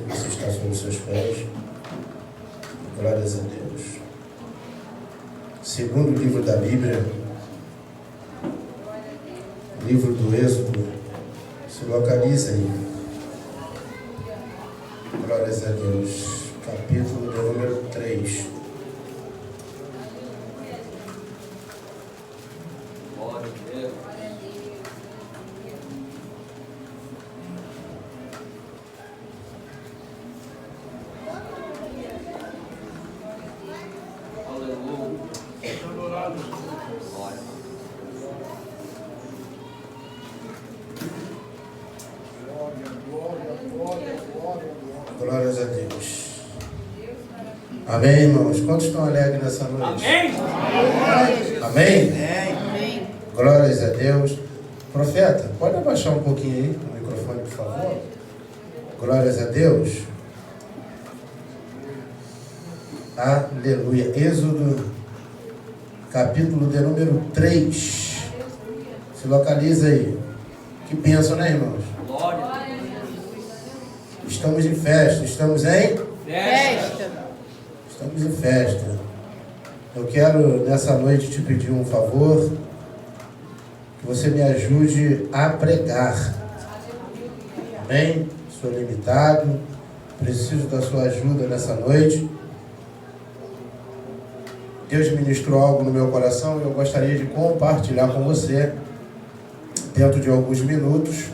que você está sobre os seus pés. Glórias a Deus. Segundo livro da Bíblia, livro do Êxodo, se localiza aí. Glórias a Deus. Capítulo de número 3. Glória a Deus. Glórias a Deus. Amém, irmãos? Quantos estão alegres nessa noite? Amém. Amém? Amém. Glórias a Deus. Profeta, pode abaixar um pouquinho aí o microfone, por favor? Glórias a Deus. Aleluia. Êxodo, capítulo de número 3. Se localiza aí. Que bênção, né, irmãos? Glória a Deus. Estamos em festa. Estamos em? Festa. Estamos em festa. Eu quero, nessa noite, te pedir um favor. Que você me ajude a pregar. Amém? Sou limitado. Preciso da sua ajuda nessa noite. Deus ministrou algo no meu coração e eu gostaria de compartilhar com você dentro de alguns minutos.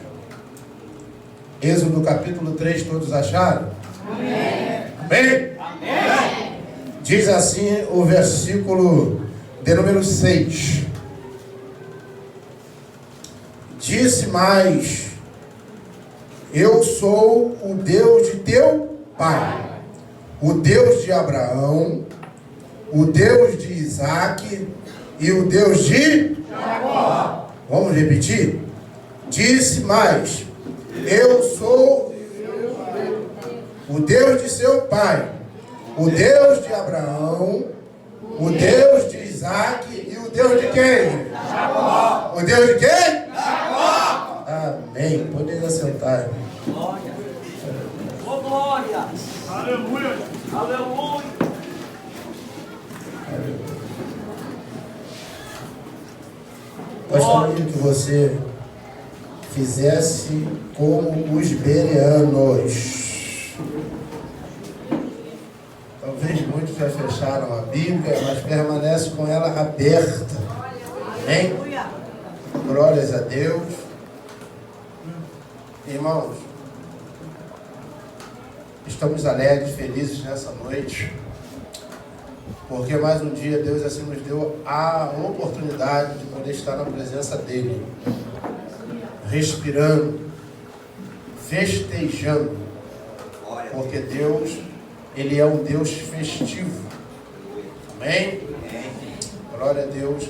Êxodo capítulo 3, todos acharam? Amém. Amém? Amém. Diz assim o versículo de número 6. Disse mais: eu sou o Deus de teu pai, o Deus de Abraão, o Deus de Isaac e o Deus de Jacó. Vamos repetir? Disse mais: eu sou o Deus de seu pai, o Deus de Abraão, o Deus de Isaac e o Deus de quem? Jacó. O Deus de quem? Jacó. Amém. Podem assentar. Glória. Oh, glória. Aleluia. Aleluia. Gostaria que você fizesse como os bereanos. Talvez muitos já fecharam a Bíblia, mas permanece com ela aberta. Amém? Glórias a Deus. Irmãos, estamos alegres, felizes nessa noite, porque mais um dia Deus assim nos deu a oportunidade de poder estar na presença dEle, respirando, festejando, porque Deus, Ele é um Deus festivo. Amém? Glória a Deus.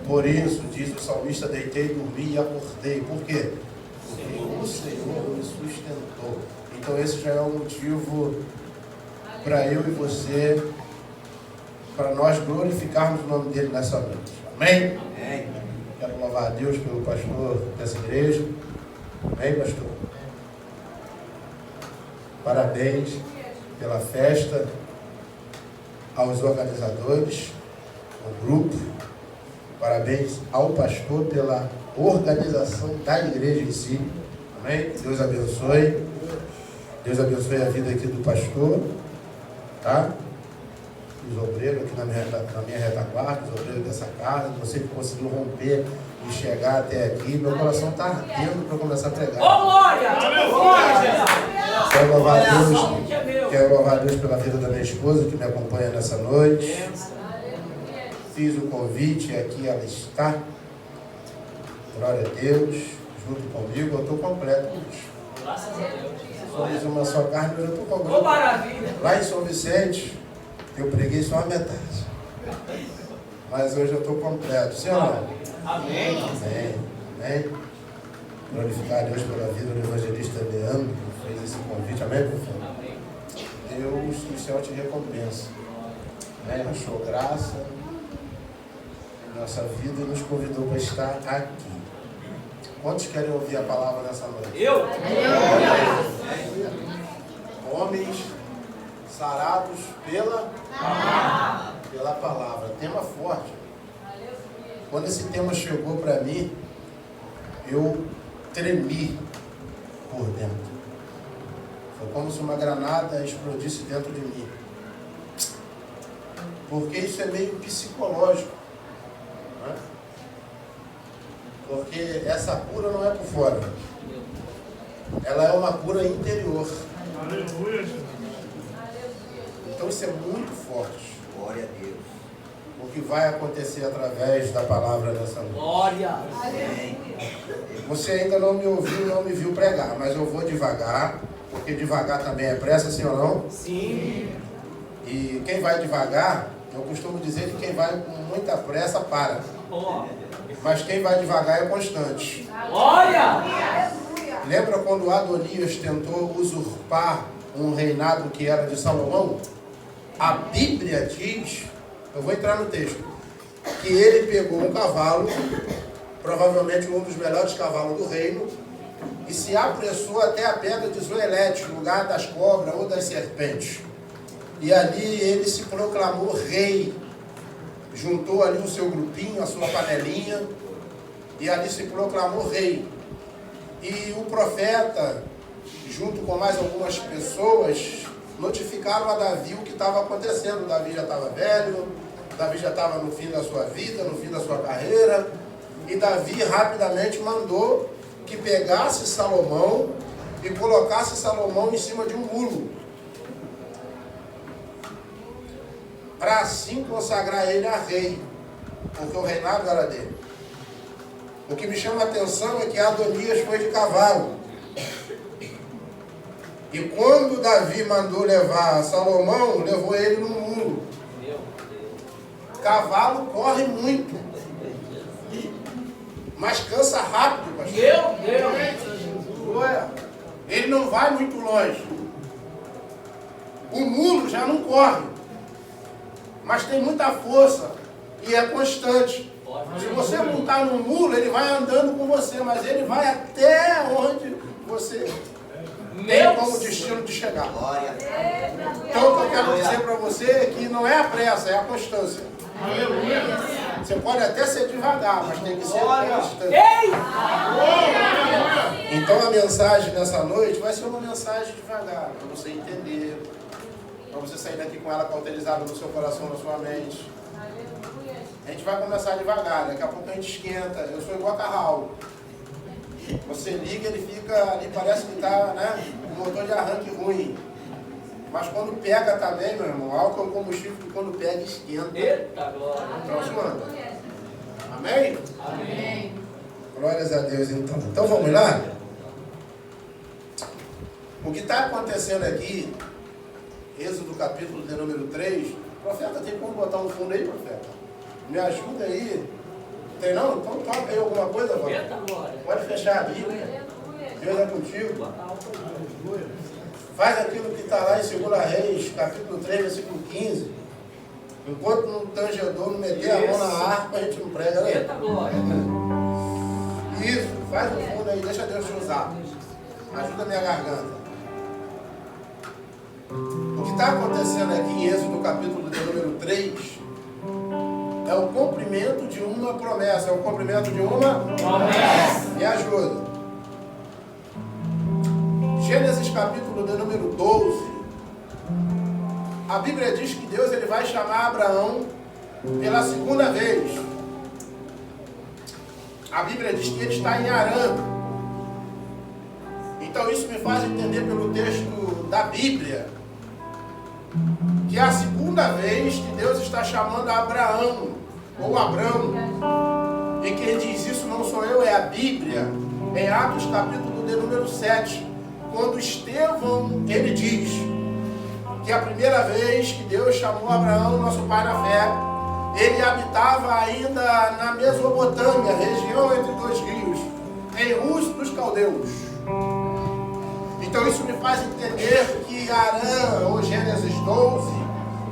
Por isso, diz o salmista, deitei, dormi e acordei. Por quê? Porque o Senhor me sustentou. Então esse já é um motivo para eu e você, para nós glorificarmos o nome dele nessa noite. Amém? Amém. Quero louvar a Deus pelo pastor dessa igreja. Amém, pastor? Parabéns pela festa, aos organizadores, ao grupo. Parabéns ao pastor pela organização da igreja em si. Amém? Deus abençoe. Deus abençoe a vida aqui do pastor. Tá? Os obreiros aqui na minha retaguarda, os obreiros dessa casa, você que conseguiu romper e chegar até aqui. Meu coração está ardendo para começar a pregar. Oh, glória! Glória! Quero louvar a Deus pela vida da minha esposa que me acompanha nessa noite. Fiz o convite, aqui ela está. Glória a Deus, junto comigo, eu estou completo. Graças a Deus. Somos uma só carne, mas eu estou completo. Oh, maravilha! Lá em São Vicente, eu preguei só a metade. Mas hoje eu estou completo. Sim ou não? Amém. Amém. Amém. Glorificar a Deus pela vida do evangelista Leandro, que fez esse convite. Amém, professor? Amém. Deus do céu te recompensa. Amém? Achou graça em nossa vida e nos convidou para estar aqui. Quantos querem ouvir a palavra nessa noite? Eu? Homens sarados pela palavra. Tema forte. Quando esse tema chegou para mim, eu tremi por dentro. Foi como se uma granada explodisse dentro de mim. Porque isso é meio psicológico. Né? Porque essa cura não é por fora. Ela é uma cura interior. Aleluia. Então isso é muito forte. Glória a Deus. O que vai acontecer através da palavra nessa noite. Glória. Amém. Você ainda não me ouviu, não me viu pregar, mas eu vou devagar, porque devagar também é pressa, sim ou não? Sim. E quem vai devagar, eu costumo dizer que quem vai com muita pressa para. Ó. Mas quem vai devagar é constante. Glória. Lembra quando Adonias tentou usurpar um reinado que era de Salomão? A Bíblia diz, eu vou entrar no texto, que ele pegou um cavalo, provavelmente um dos melhores cavalos do reino, e se apressou até a pedra de Zoelete, lugar das cobras ou das serpentes. E ali ele se proclamou rei, juntou ali o seu grupinho, a sua panelinha, e ali se proclamou rei. E o profeta, junto com mais algumas pessoas, notificaram a Davi o que estava acontecendo. Davi já estava velho, Davi já estava no fim da sua vida, no fim da sua carreira, e Davi rapidamente mandou que pegasse Salomão e colocasse Salomão em cima de um mulo, para assim consagrar ele a rei, porque o reinado era dele. O que me chama a atenção é que Adonias foi de cavalo. E quando Davi mandou levar Salomão, levou ele no mulo. Cavalo corre muito, mas cansa rápido, pastor. Meu Deus. Ué, ele não vai muito longe. O mulo já não corre, mas tem muita força e é constante. Se você montar no mulo, ele vai andando com você, mas ele vai até onde você tem como destino de chegar. Glória. Então o que eu quero dizer para você é que não é a pressa, é a constância. Aleluia. Você pode até ser devagar, mas tem que ser constante. Ei! Então a mensagem nessa noite vai ser uma mensagem devagar, para você entender, para você sair daqui com ela cauterizada no seu coração, na sua mente. A gente vai começar devagar, daqui a pouco a gente esquenta. Eu sou igual a carro. Você liga, ele fica ali, parece que está, né, com motor de arranque ruim. Mas quando pega também, meu irmão, álcool é um combustível que quando pega esquenta. Eita glória. Então isso anda. Amém? Amém. Glórias a Deus então. Então vamos lá? O que está acontecendo aqui, Êxodo capítulo de número 3, profeta, tem como botar um fundo aí, profeta? Me ajuda aí. Tem não? Então toca aí alguma coisa, agora. Eita glória. Pode fechar a Bíblia. Deus é contigo. Faz aquilo que está lá em 2 Reis, capítulo 3, versículo 15. Enquanto no tangedor não meter a mão na harpa, a gente não prega, né? Eita glória. Isso, faz o fundo aí, deixa Deus te usar. Ajuda a minha garganta. O que está acontecendo aqui em Êxodo capítulo de número 3 é o cumprimento de uma promessa. É o cumprimento de uma promessa. Me ajuda. Gênesis capítulo de número 12. A Bíblia diz que Deus ele vai chamar Abraão pela segunda vez. A Bíblia diz que ele está em Harã. Então isso me faz entender pelo texto da Bíblia que é a segunda vez que Deus está chamando Abraão, ou Abrão, e quem diz isso não sou eu, é a Bíblia, em Atos capítulo de número 7, quando Estevão, ele diz que a primeira vez que Deus chamou Abraão, nosso pai na fé, ele habitava ainda na Mesopotâmia, região entre dois rios, em Uz dos Caldeus. Então isso me faz entender que Harã, ou Gênesis 12,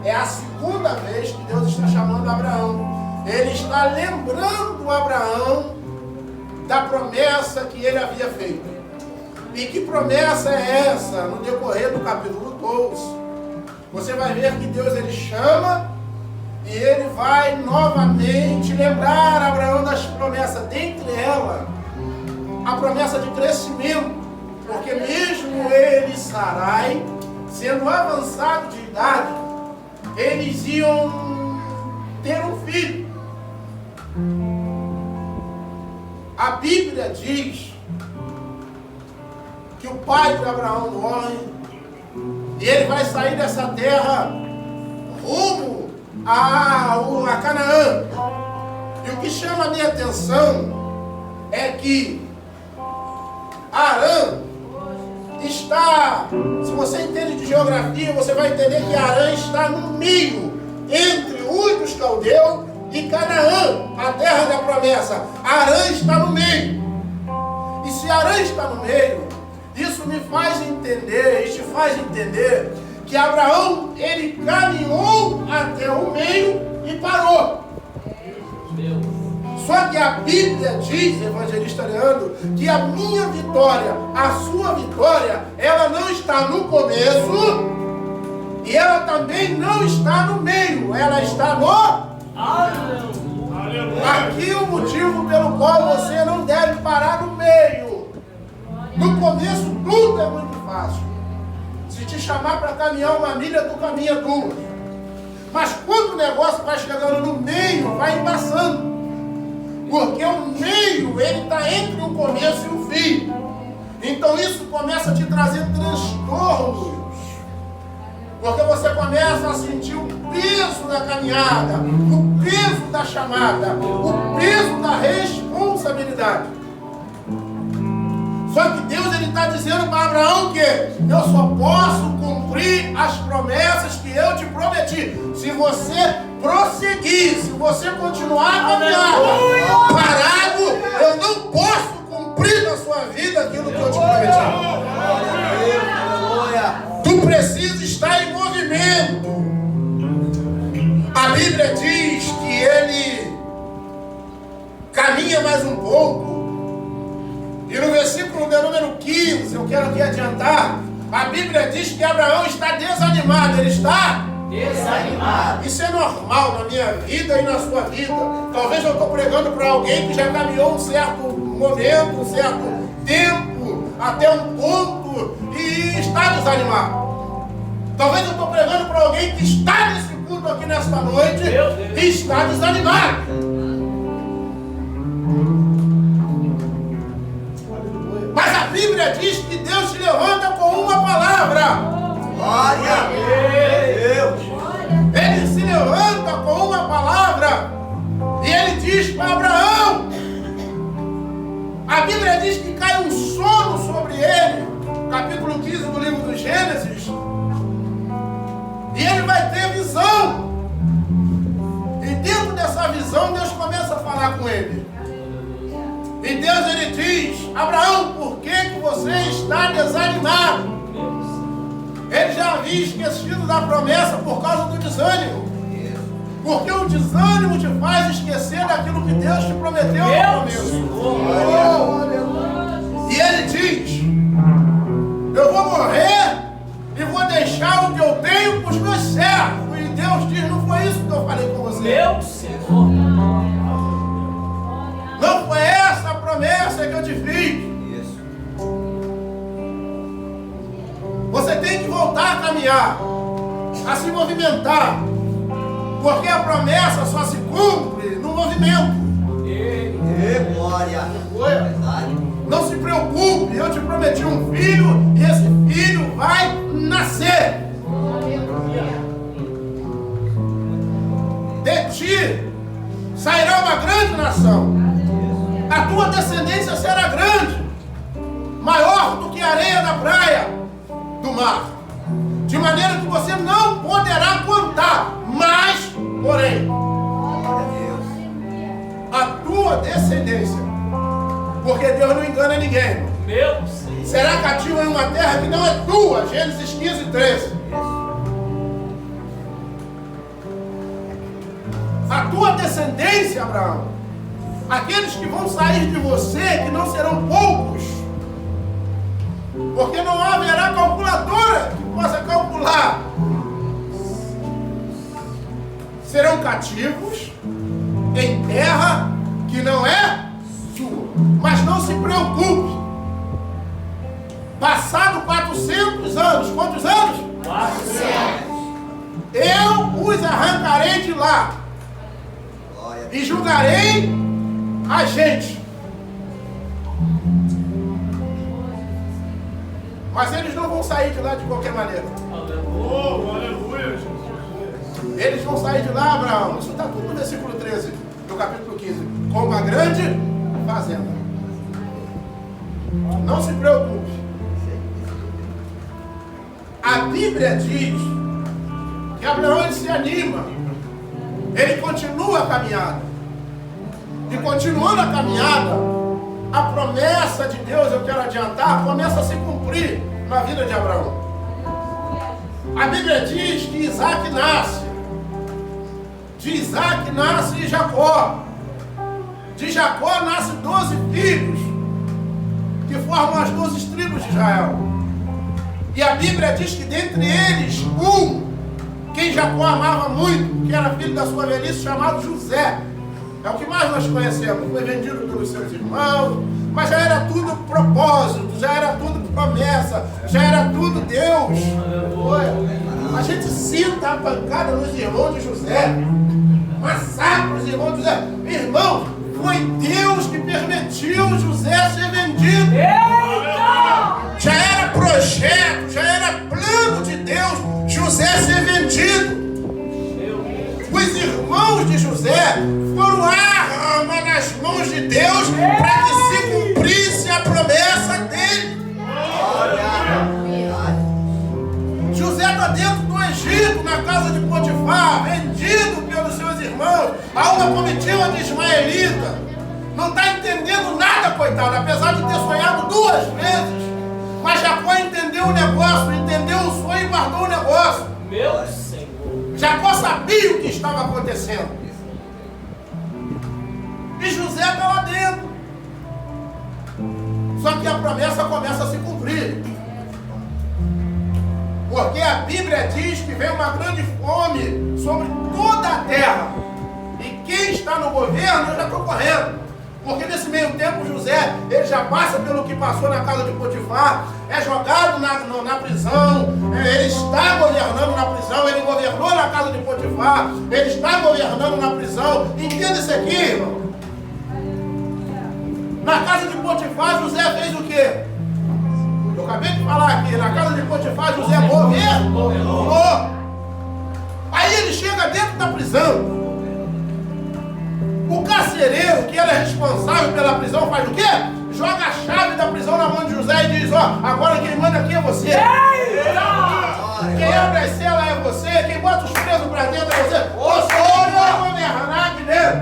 é a segunda vez que Deus está chamando Abraão. Ele está lembrando Abraão da promessa que ele havia feito. E que promessa é essa? No decorrer do capítulo 12, você vai ver que Deus ele chama e ele vai novamente lembrar Abraão das promessas, dentre elas a promessa de crescimento, porque mesmo ele e Sarai, sendo avançado de idade, eles iam ter um filho. A Bíblia diz que o pai de Abraão morre e ele vai sair dessa terra rumo a Canaã. E o que chama a minha atenção é que Arã está, se você entende de geografia, você vai entender que Arã está no meio entre Ur dos Caldeus e Canaã, a terra da promessa. Arã está no meio. E se Arã está no meio, isso me faz entender, e te faz entender que Abraão, ele caminhou até o meio e parou. Só que a Bíblia diz, evangelista Leandro, que a minha vitória, a sua vitória, ela não está no começo e ela também não está no meio, ela está no... Aqui é o motivo pelo qual você não deve parar no meio. No começo tudo é muito fácil. Se te chamar para caminhar uma milha, tu caminha 2. Mas quando o negócio vai chegando no meio, vai embaçando. Porque o meio, ele está entre o começo e o fim. Então isso começa a te trazer transtornos. Porque você começa a sentir o peso da caminhada, o peso da chamada, o peso da responsabilidade. Só que Deus está dizendo para Abraão que eu só posso cumprir as promessas que eu te prometi se você prosseguir, se você continuar a caminhada parado, eu não posso cumprir na sua vida aquilo que eu te prometi. Tu precisa estar em movimento. A Bíblia diz que ele caminha mais um pouco. E no versículo de número 15, eu quero aqui adiantar, a Bíblia diz que Abraão está desanimado. Ele está desanimado. Isso é normal na minha vida e na sua vida. Talvez eu estou pregando para alguém que já caminhou um certo momento, um certo tempo, até um ponto, e está desanimado. Talvez eu estou pregando para alguém que está nesse culto aqui nesta noite e está desanimado. Mas a Bíblia diz que Deus te levanta com uma palavra. Glória a Deus. Ele se levanta com uma palavra e ele diz para Abraão. A Bíblia diz que cai um sono sobre ele. Capítulo 15 do livro do Gênesis. E ele vai ter visão. E dentro dessa visão Deus começa a falar com ele. E Deus ele diz: Abraão, por que você está desanimado? Ele já havia esquecido da promessa por causa do desânimo. Porque o desânimo te faz esquecer daquilo que Deus te prometeu no começo. E ele diz: eu vou morrer e vou deixar o que eu tenho para os meus servos. E Deus diz: não foi isso que eu falei com você. Meu Senhor. Não foi essa a promessa que eu te fiz. Você tem que voltar a caminhar, a se movimentar, porque a promessa só se cumpre no movimento. Glória. Não se preocupe, eu te prometi um filho e esse filho vai nascer. De ti sairá uma grande nação. A tua descendência será grande, maior do que a areia da praia do mar, de maneira que você não poderá contar, mas, porém, a tua descendência, porque Deus não engana ninguém, será cativo em uma terra que não é tua. Gênesis 15, 13. A tua descendência, Abraão, aqueles que vão sair de você, que não serão poucos, Porque não haverá calculadora que possa calcular. Serão cativos em terra que não é sua. Mas não se preocupe. Passado 400 anos, quantos anos? 400. Eu os arrancarei de lá e julgarei a gente. Mas eles não vão sair de lá de qualquer maneira. Oh, aleluia, Jesus. Eles vão sair de lá, Abraão. Isso está tudo no versículo 13 do capítulo 15. Com uma grande fazenda. Não se preocupe. A Bíblia diz que Abraão ele se anima. Ele continua a caminhada. E continuando a caminhada, a promessa de Deus, eu quero adiantar, começa a se cumprir na vida de Abraão. A Bíblia diz que Isaac nasce. De Isaac nasce Jacó. De Jacó nasce 12 filhos, que formam as 12 tribos de Israel. E a Bíblia diz que dentre eles, quem Jacó amava muito, que era filho da sua velhice, chamado José. É o que mais nós conhecemos. Foi vendido pelos seus irmãos, mas já era tudo propósito, já era tudo promessa, já era tudo Deus. A gente sinta a pancada nos irmãos de José, massacra os irmãos de José. Irmão, foi Deus que permitiu José ser vendido. Já era projeto, já era plano de Deus José ser vendido. Os irmãos de José foram arma nas mãos de Deus para que se cumprisse a promessa dele. José está dentro do Egito, na casa de Potifar, vendido pelos seus irmãos a uma comitiva de ismaelita. Não está entendendo nada, coitado, apesar de ter sonhado 2 vezes. Mas Jacó entendeu o negócio, entendeu o sonho e guardou o negócio. Meu Senhor. Jacó sabia o que estava acontecendo. E José está lá dentro. Só que a promessa começa a se cumprir. Porque a Bíblia diz que vem uma grande fome sobre toda a terra. E quem está no governo, eu já estou correndo. Porque nesse meio tempo José, ele já passa pelo que passou na casa de Potifar, é jogado na prisão, ele está governando na prisão, ele governou na casa de Potifar, ele está governando na prisão. Entenda isso aqui, irmão. Na casa de Potifar, José fez o quê? Eu acabei de falar aqui, na casa de Potifar, José governou. Aí ele chega dentro da prisão. O carcereiro, que era responsável pela prisão, faz o quê? Joga a chave da prisão na mão de José e diz, agora quem manda aqui é você. Quem abre as celas é você, quem bota os presos pra dentro é você. Você vai governar aqui dentro.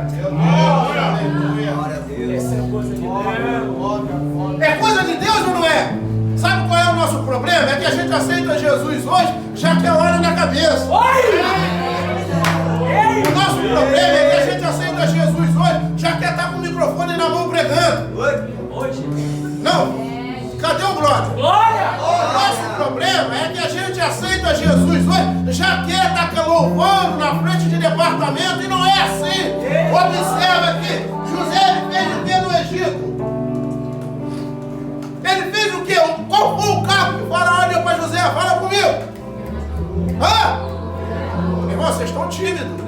Essa é coisa de Deus. É coisa de Deus ou não é? Sabe qual é o nosso problema? É que a gente aceita Jesus hoje, já que é hora na cabeça. O nosso problema é que a gente aceita Jesus hoje, já quer estar com o microfone na mão pregando. Não. Cadê o glória? O nosso problema é que a gente aceita Jesus hoje, já quer estar louvando na frente de departamento, e não é assim. Observa aqui, José fez o que no Egito? Ele fez o quê? Qual foi o cargo que o faraó deu para José? Fala comigo. Irmão, vocês estão tímidos.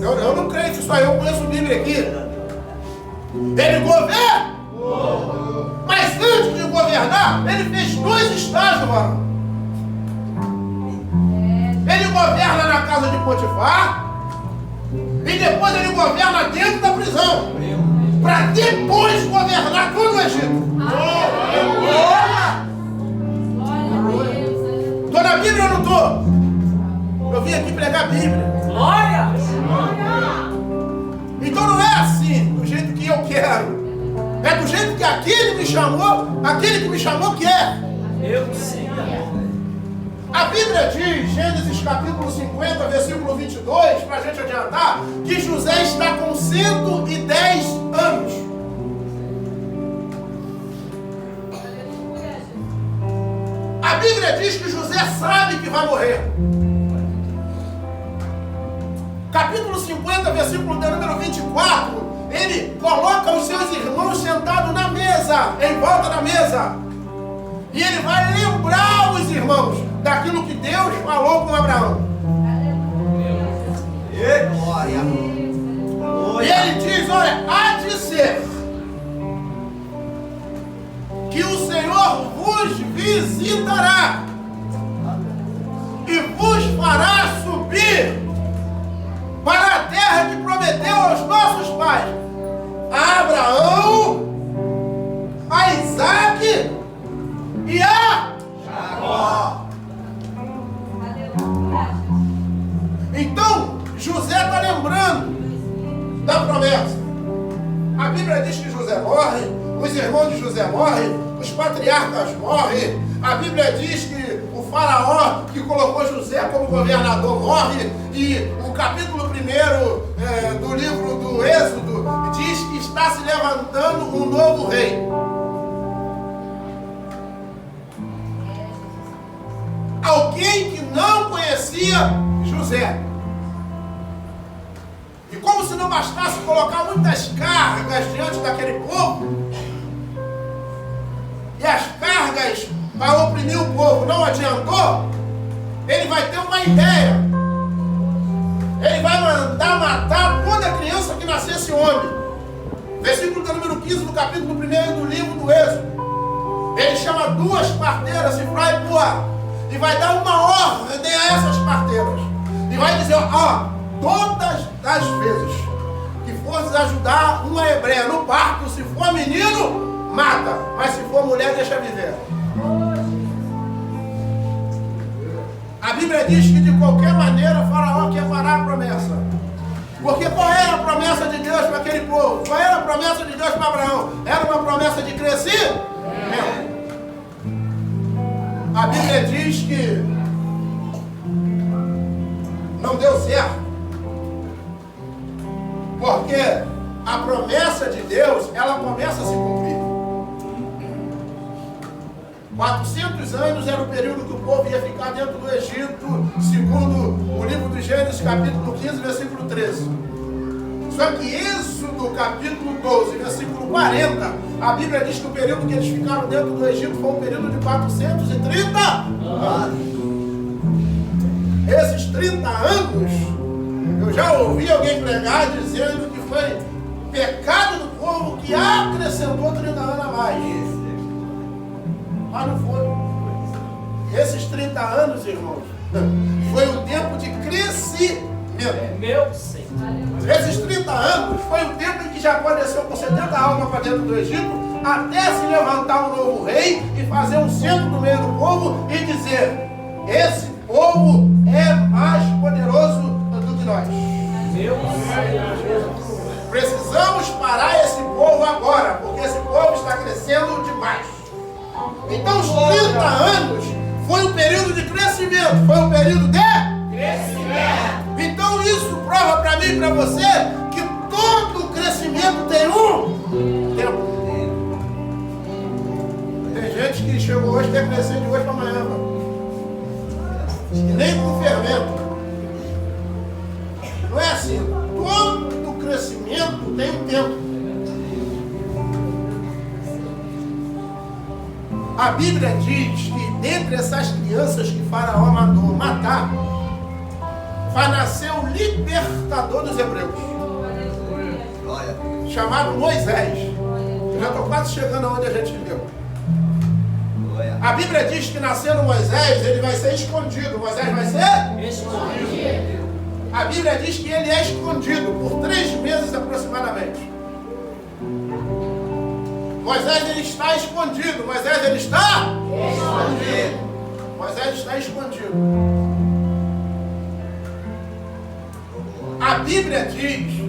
Eu não creio nisso aí, eu conheço Bíblia aqui. Ele governa. Mas antes de governar, ele fez 2 estágios, mano. Ele governa na casa de Potifar e depois ele governa dentro da prisão, para depois governar todo o Egito. Estou na Bíblia ou não estou? Eu vim aqui pregar a Bíblia. Glória! Então não é assim, do jeito que eu quero. É do jeito que aquele que me chamou quer. Eu sei. A Bíblia diz, Gênesis capítulo 50, versículo 22, para a gente adiantar, que José está com 110 anos. A Bíblia diz que José sabe que vai morrer. Capítulo 50, versículo de número 24, ele coloca os seus irmãos sentados na mesa, em volta da mesa. E ele vai lembrar os irmãos daquilo que Deus falou com Abraão. E ele diz, olha, há de ser que o Senhor vos visitará e vos fará subir para a terra que prometeu aos nossos pais, a Abraão, a Isaac e a Jacó. Então, José está lembrando da promessa. A Bíblia diz que José morre, os irmãos de José morrem, os patriarcas morrem. A Bíblia diz que o faraó que colocou José como governador morre. E o capítulo 1 do livro do Êxodo diz que está se levantando um novo rei. Alguém que não conhecia José. E como se não bastasse colocar muitas cargas diante daquele povo, e as cargas para oprimir o povo não adiantou, ele vai ter uma ideia. Ele vai mandar matar toda criança que nascesse homem. Versículo de número 15 do capítulo 1 do livro do Êxodo. Ele chama 2 parteiras, Sifrá e Puá, e vai dar uma ordem a essas parteiras. E vai dizer, todas as vezes que fores ajudar uma hebreia no parto, se for menino, mata. Mas se for mulher, deixa viver. A Bíblia diz que de qualquer maneira o faraó quer parar a promessa. Porque qual era a promessa de Deus para aquele povo? Qual era a promessa de Deus para Abraão? Era uma promessa de crescer? Não. A Bíblia diz que não deu certo. Porque a promessa de Deus, ela começa a se cumprir. 400 anos era o período que o povo ia ficar dentro do Egito, segundo o livro do Gênesis, capítulo 15, versículo 13. Só que Êxodo, capítulo 12, versículo 40, a Bíblia diz que o período que eles ficaram dentro do Egito foi um período de 430 anos. Esses 30 anos, eu já ouvi alguém pregar dizendo que foi pecado do povo que acrescentou 30 anos a mais. Mas não foi. Esses 30 anos, irmãos, foi o tempo de crescimento. Meu Senhor. Esses 30 anos foi o tempo em que Jacó desceu com 70 almas para dentro do Egito, até se levantar um novo rei e fazer um centro no meio do povo e dizer: esse povo é mais poderoso do que nós. Meu Senhor. Precisamos parar esse povo agora, porque esse povo está crescendo demais. Então os 30 anos foi um período de crescimento, foi um período de crescimento. Então isso prova para mim e para você que todo crescimento tem um tempo. Tem gente que chegou hoje e quer crescer de hoje para amanhã. E nem com fermento. Não é assim. Todo crescimento tem um tempo. A Bíblia diz que dentre essas crianças que Faraó mandou matar, vai nascer o libertador dos hebreus, chamado Moisés. Eu já estou quase chegando aonde a gente leu. A Bíblia diz que nascendo Moisés, ele vai ser escondido. Moisés vai ser escondido. A Bíblia diz que ele é escondido por 3 meses aproximadamente. Moisés ele está escondido. Moisés ele está escondido. Moisés está escondido. A Bíblia diz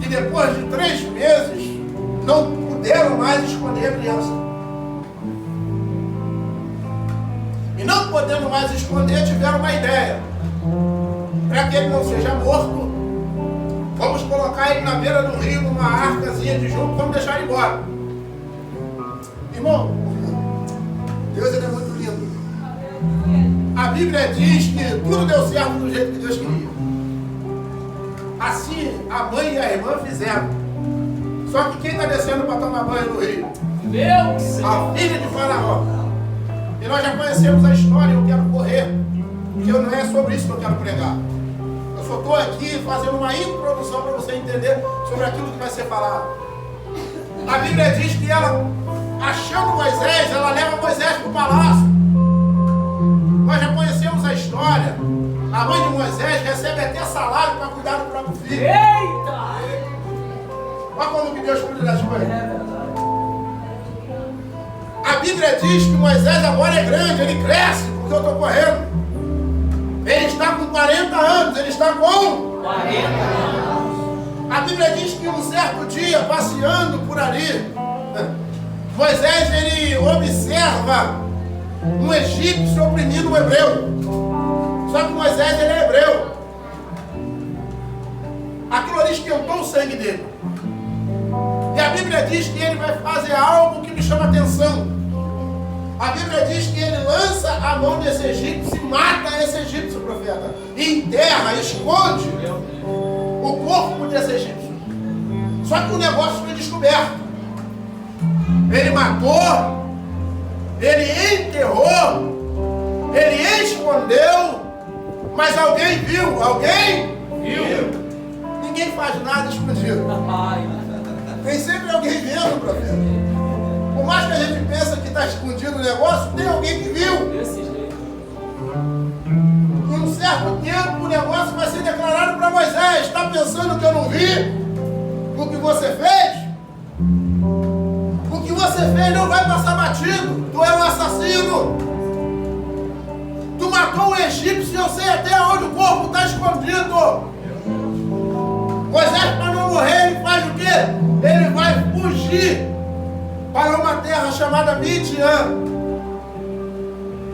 que depois de 3 meses não puderam mais esconder a criança. E não podendo mais esconder, tiveram uma ideia. Para que ele não seja morto, vamos colocar ele na beira do rio, numa arcazinha de junco, vamos deixar ele embora. Irmão, Deus ele é muito lindo. a Bíblia diz que tudo deu certo do jeito que Deus queria. Assim, a mãe e a irmã fizeram. Só que quem está descendo para tomar banho no rio? Meu Senhor. A filha de Faraó. E nós já conhecemos a história, eu quero correr. Porque não é sobre isso que eu quero pregar. Eu só estou aqui fazendo uma introdução para você entender sobre aquilo que vai ser falado. A Bíblia diz que ela, achando Moisés, ela leva Moisés para o palácio. Nós já conhecemos a história. A mãe de Moisés recebe até salário para cuidar do próprio filho. Eita! Olha como que Deus cuida das coisas. É verdade. A Bíblia diz que Moisés agora é grande, ele cresce, porque eu estou correndo. Ele está com 40 anos, ele está com 40 anos. A Bíblia diz que um certo dia, passeando por ali, Moisés ele observa um egípcio oprimindo um hebreu. Só que Moisés ele é hebreu. Aquilo ali esquentou o sangue dele. E a Bíblia diz que ele vai fazer algo que me chama atenção. A Bíblia diz que ele lança a mão desse egípcio e mata esse egípcio, profeta. E enterra, esconde o corpo desse egípcio. Só que o negócio foi descoberto. Ele matou, ele enterrou, ele escondeu, mas alguém viu, alguém viu. Ninguém faz nada escondido. Tem sempre alguém vendo, profeta. Por mais que a gente pense que está escondido o negócio, tem alguém que viu. Desse jeito. Em um certo tempo o negócio vai ser declarado para Moisés. Está pensando que eu não vi o que você fez? O que você fez não vai passar batido. Tu é um assassino. Tu matou um egípcio e eu sei até onde o corpo está escondido. Moisés, para não morrer, ele faz o quê? Ele vai fugir para uma terra chamada Midian.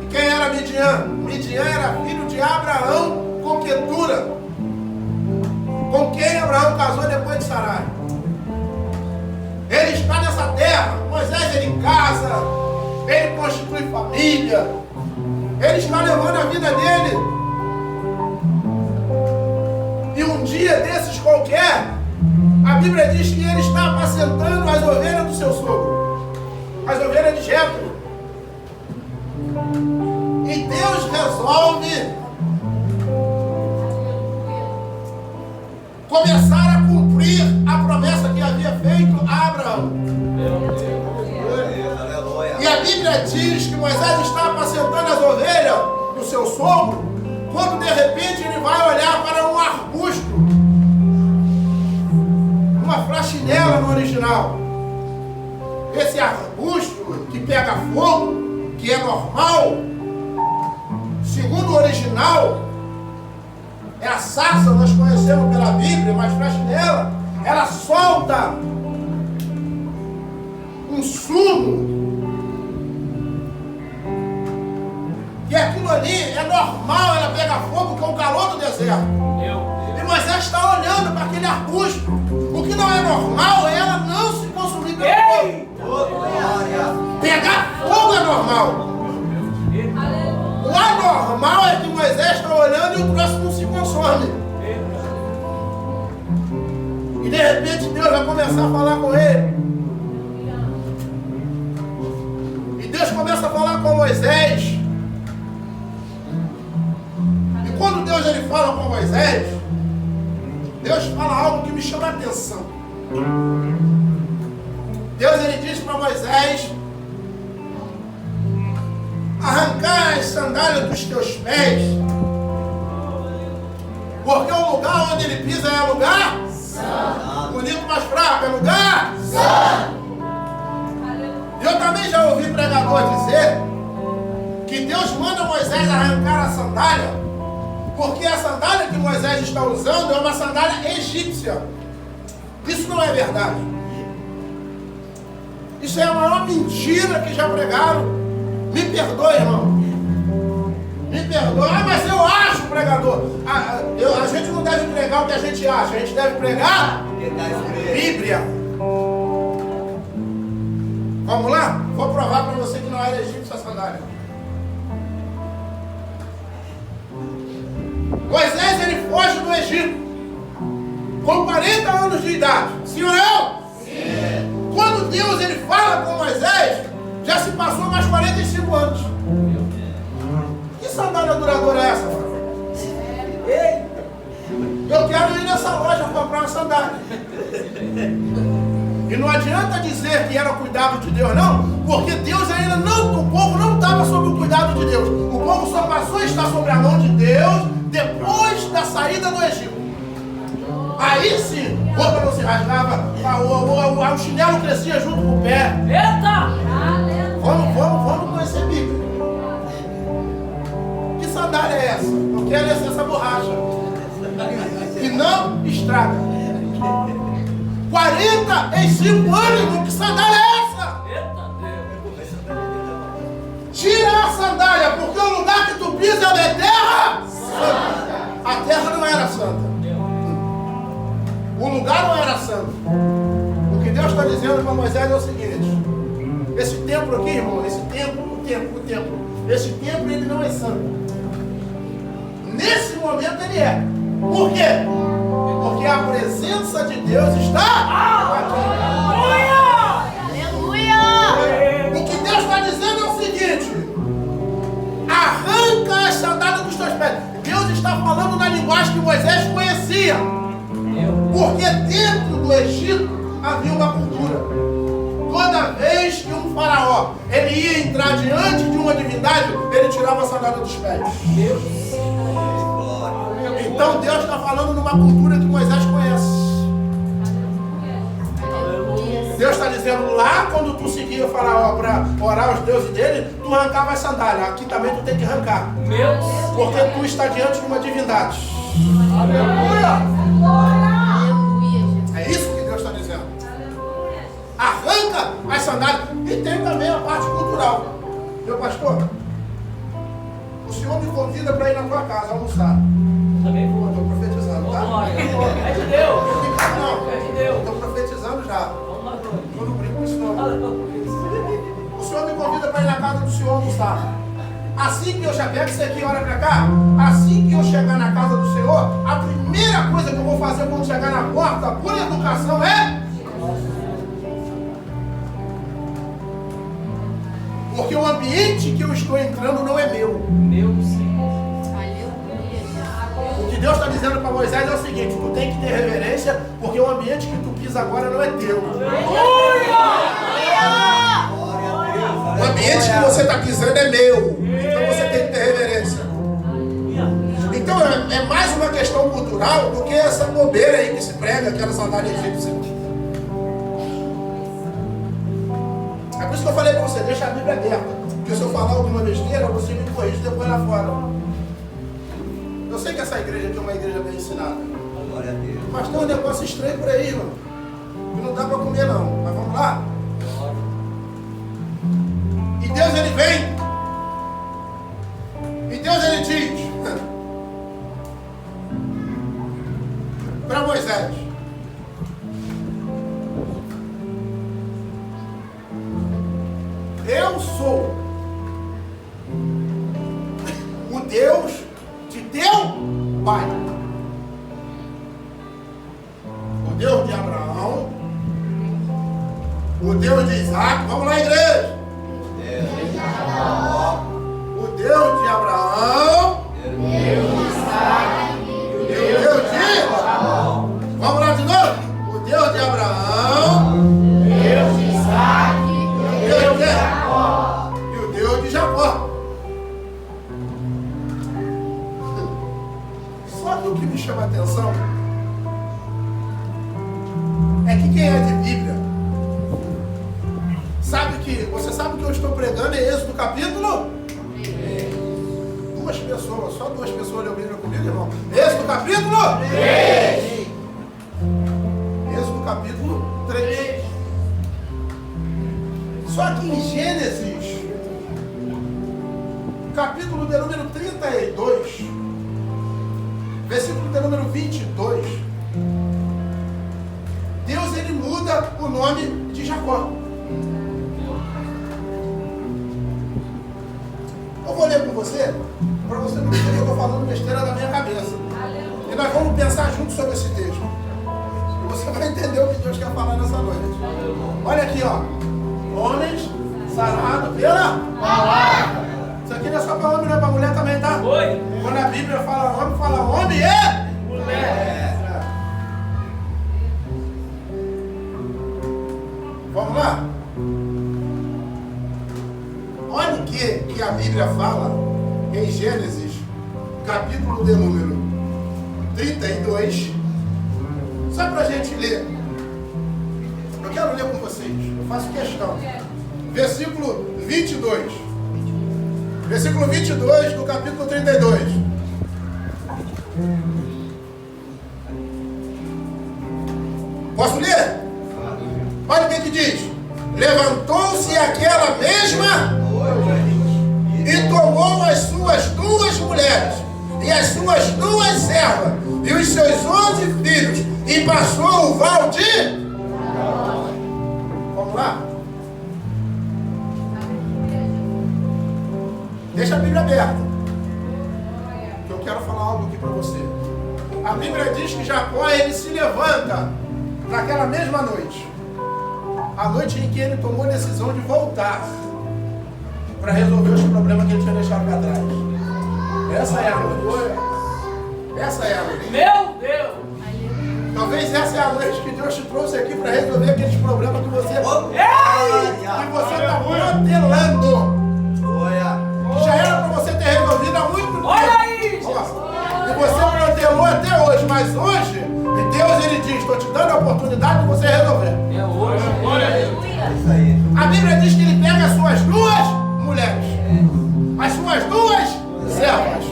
E quem era Midian? Midian era filho de Abraão com Quetura, com quem Abraão casou depois de Sarai. Ele está nessa terra. Moisés ele casa, ele constitui família, ele está levando a vida dele. E um dia desses qualquer, a Bíblia diz que ele está apacentando as ovelhas do seu sogro, as ovelhas de Jetro. E Deus resolve começar a cumprir a promessa que havia feito a Abraão. E a Bíblia diz que Moisés está apacentando as ovelhas do seu sogro, quando de repente ele vai olhar para um arbusto, uma faxinela no original. Esse arbusto que pega fogo, que é normal, segundo o original, é a sarça, nós conhecemos pela Bíblia, mas faxinela, ela solta um sumo. E aquilo ali é normal, ela pega fogo com o calor do deserto. E Moisés está olhando para aquele arbusto. O que não é normal é ela não se consumir pelo fogo. Pegar fogo é normal. O anormal é que Moisés está olhando e o troço não se consome. E de repente Deus vai começar a falar com ele. E Deus começa a falar com Moisés. Quando Deus ele fala com Moisés, Deus fala algo que me chama a atenção. Deus ele diz para Moisés: arrancar as sandálias dos teus pés, porque o lugar onde ele pisa é lugar santo. Bonito, mais fraco, é lugar santo. E eu também já ouvi pregador dizer que Deus manda Moisés arrancar a sandália, porque a sandália que Moisés está usando é uma sandália egípcia. Isso não é verdade. Isso é a maior mentira que já pregaram. Me perdoe, irmão. Me perdoe. Ah, mas eu acho, pregador. A gente não deve pregar o que a gente acha. A gente deve pregar Bíblia. Vamos lá? Vou provar para você que não era egípcia a sandália. Moisés, ele foge do Egito com 40 anos de idade. Sim ou não? Sim. Quando Deus ele fala com Moisés, já se passou mais 45 anos. Que sandália duradoura é essa, mano? Eu quero ir nessa loja comprar uma sandália. E não adianta dizer que era o cuidado de Deus, não, porque Deus ainda não, o povo não estava sob o cuidado de Deus. O povo só passou a estar sob a mão de Deus depois da saída do Egito. Aí sim, roupa não se rasgava, o chinelo crescia junto com o pé. Eita! Vamos conhecer a Bíblia. Que sandália é essa? Não quero essa borracha. Que não estraga. 45 anos, que sandália é essa? Eita Deus! Tira a sandália, porque o lugar que tu pisa é terra santa. A terra não era santa. O lugar não era santo. O que Deus está dizendo para Moisés é o seguinte: esse templo aqui, irmão, esse templo, esse templo ele não é santo. Nesse momento ele é. Por quê? Porque a presença de Deus está aqui. Aleluia! O que Deus está dizendo é o seguinte: arranca as sandálias dos teus pés. Deus está falando na linguagem que Moisés conhecia. Porque dentro do Egito havia uma cultura. Toda vez que um faraó ele ia entrar diante de uma divindade, ele tirava a sandália dos pés. Então Deus está falando numa cultura que Moisés conhece. Deus está dizendo lá, quando tu seguia o faraó para orar aos deuses dele, tu arrancava as sandálias. Aqui também tu tem que arrancar. Porque tu está diante de uma divindade. Aleluia! É isso que Deus está dizendo. Arranca as sandálias. E tem também a parte cultural. Meu pastor, o senhor me convida para ir na tua casa almoçar. Também vou. Estou profetizando, tá? É de Deus. Não, É de Deus. estou profetizando já. Vamos lá, Glória. Eu não brinco com isso não. O senhor me convida para ir na casa do senhor almoçar. Assim que eu chegar, você aqui olha para cá, assim que eu chegar na casa do Senhor, a primeira coisa que eu vou fazer quando chegar na porta, por educação, é... Porque o ambiente que eu estou entrando não é meu. Meu Senhor. O que Deus está dizendo para Moisés é o seguinte: tu tem que ter reverência, porque o ambiente que tu pisa agora não é teu. O ambiente que você está pisando é meu. Então você tem que ter reverência. Então é mais uma questão cultural do que essa bobeira aí que se prega, aquela sandália egípcia. É por isso que eu falei para você: deixa a Bíblia aberta. Porque se eu falar alguma besteira, você me corrige depois lá fora. Eu sei que essa igreja aqui é uma igreja bem ensinada. Mas tem um negócio estranho por aí, irmão. E não dá para comer não. Mas vamos lá? E Deus ele vem. E Deus ele diz para Moisés: eu sou o Deus de teu pai, o Deus de Abraão, o Deus de Isaac. Vamos lá, igreja. O Deus de Abraão, Deus de Isaac, o Deus de... Vamos lá de novo. O Deus de Abraão, Deus de Isaac, o Deus de Jacó. E o Deus de Jacó. Só que o que me chama a atenção é que quem é de Bíblia sabe que, você sabe que eu estou pregando em Êxodo capítulo? Duas pessoas, só duas pessoas leram Bíblia comigo, irmão. Êxodo capítulo? 3. Êxodo capítulo 3. Só que em Gênesis, capítulo de número 32, versículo de número 22, Deus ele muda o nome de Jacó. Eu vou ler com você, para você não dizer que eu estou falando besteira da minha cabeça. E nós vamos pensar juntos sobre esse texto. E você vai entender o que Deus quer falar nessa noite. Olha aqui, ó. Homens sarados pela palavra. Isso aqui não é só para homem, não é para mulher também, tá? Oi. Quando a Bíblia fala homem e mulher. Vamos lá? Olha o que a Bíblia fala em Gênesis, capítulo de número 32. Só para a gente ler. Eu quero ler com vocês. Eu faço questão. Versículo 22. Versículo 22 do capítulo 32. Posso ler? Olha o que diz. Levantou-se aquela mesma e tomou as suas 2 mulheres e as suas 2 servas e os seus 11 filhos e passou o val de... Vamos lá? Deixa a Bíblia aberta, que eu quero falar algo aqui para você. A Bíblia diz que Jacó, ele se levanta naquela mesma noite, a noite em que ele tomou a decisão de voltar para resolver os problemas que ele tinha deixado para trás. Essa é a noite. Essa é a noite. Meu Deus. Talvez essa é a noite que Deus te trouxe aqui para resolver aqueles problemas que você está protelando. Já era para você ter resolvido há muito tempo. Olha aí, Ó, e você protelou até hoje, mas hoje, e Deus ele diz, estou te dando a oportunidade de você resolver. É hoje. Glória a Deus. A Bíblia diz que ele pega as suas 2 mulheres, as suas 2 servas,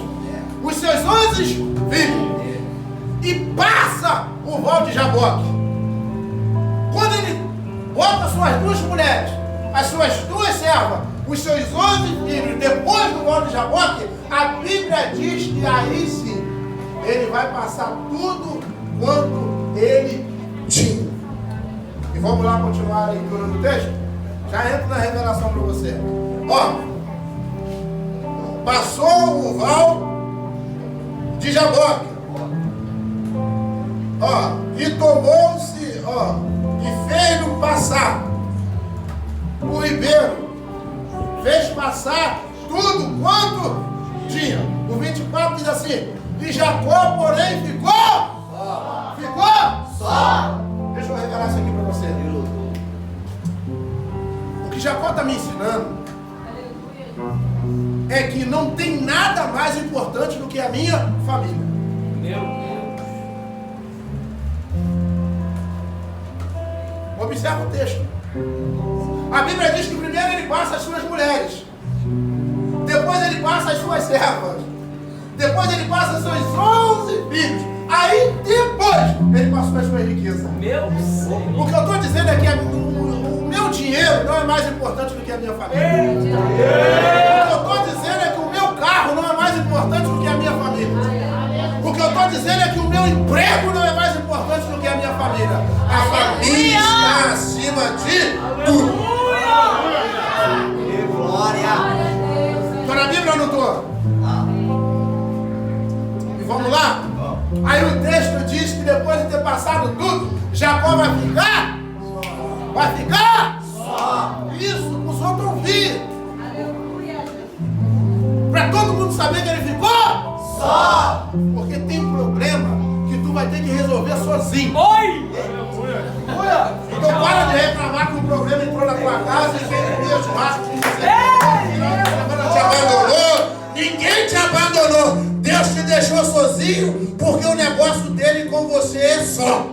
os seus 11 filhos, e passa o val de Jaboque. Quando ele bota as suas 2 mulheres, as suas 2 servas, os seus 11 filhos, depois do val de Jaboque, a Bíblia diz que aí sim, ele vai passar tudo quanto ele tinha. E vamos lá continuar a leitura do texto? Já entro na revelação para você. Ó, passou o val de Jaboque. Ó, e tomou-se, ó, e fez-no passar o ribeiro. Fez passar tudo quanto tinha. O 24 diz assim: e Jacó, porém, ficou só. Deixa eu revelar isso aqui para você. O que Jacó está me ensinando é que não tem nada mais importante do que a minha família. Meu Deus. Observa o texto. A Bíblia diz que primeiro ele passa as suas mulheres, depois ele passa as suas servas, depois ele passa os seus 11 filhos, aí depois ele passou as suas riquezas. Meu Senhor. O que eu estou dizendo é que o meu dinheiro não é mais importante do que a minha família. O que eu estou dizendo é que o meu carro não é mais importante do que a minha família. O que eu estou dizendo é que o meu emprego não é mais importante do que a minha família. A família está acima de tudo. Estou na Bíblia ou não estou? E vamos lá? Aí o texto diz que depois de ter passado tudo, Jacó vai ficar? Vai ficar? Isso, os outros ouvir. Para todo mundo saber que ele ficou? Só. Porque tem problema que tu vai ter que resolver sozinho. Oi! Então para de reclamar que o problema entrou na tua casa e quem comia churrasco te abandonou. Ninguém te abandonou. Deus te deixou sozinho porque o negócio dele com você é só.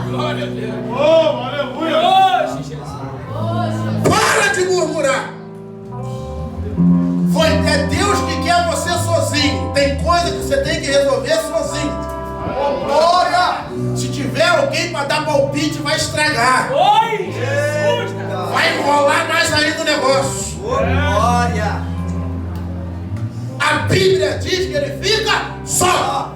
Glória a Deus. Oh, aleluia. Hoje, Jesus. Para de murmurar. É Deus que quer você sozinho. Tem coisa que você tem que resolver sozinho. Glória! Se tiver alguém para dar palpite, vai estragar. Oi! Jesus! Vai enrolar mais ainda o negócio. Glória! A Bíblia diz que ele fica só.